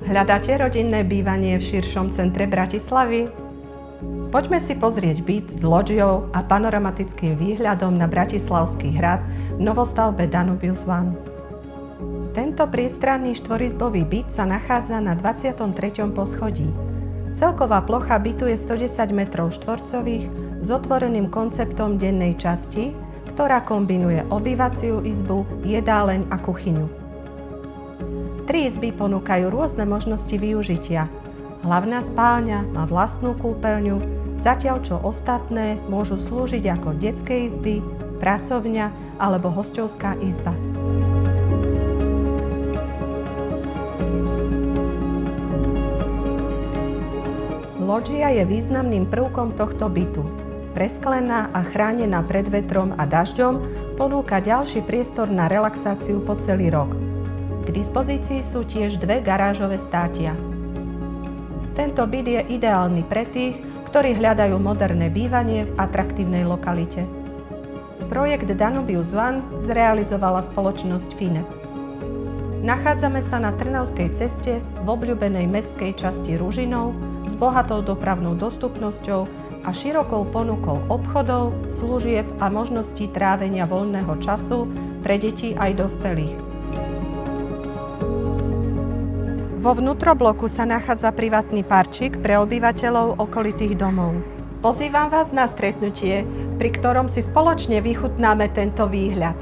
Hľadáte rodinné bývanie v širšom centre Bratislavy? Poďme si pozrieť byt s lodžiou a panoramatickým výhľadom na Bratislavský hrad v novostavbe Danubius One. Tento priestranný štvorizbový byt sa nachádza na 23. poschodí. Celková plocha bytu je 110 m2 s otvoreným konceptom dennej časti, ktorá kombinuje obývaciu izbu, jedáleň a kuchyňu. 3 izby ponúkajú rôzne možnosti využitia. Hlavná spálňa má vlastnú kúpeľňu, zatiaľ čo ostatné môžu slúžiť ako detské izby, pracovňa alebo hosťovská izba. Lóďia je významným prvkom tohto bytu. Presklená a chránená pred vetrom a dažďom ponúka ďalší priestor na relaxáciu po celý rok. K dispozícii sú tiež 2 garážové státia. Tento byt je ideálny pre tých, ktorí hľadajú moderné bývanie v atraktívnej lokalite. Projekt Danubius One zrealizovala spoločnosť FINEP. Nachádzame sa na Trnavskej ceste v obľúbenej mestskej časti Ružinov s bohatou dopravnou dostupnosťou a širokou ponukou obchodov, služieb a možností trávenia voľného času pre deti aj dospelých. Vo vnútrobloku sa nachádza privátny parčík pre obyvateľov okolitých domov. Pozývam vás na stretnutie, pri ktorom si spoločne vychutnáme tento výhľad.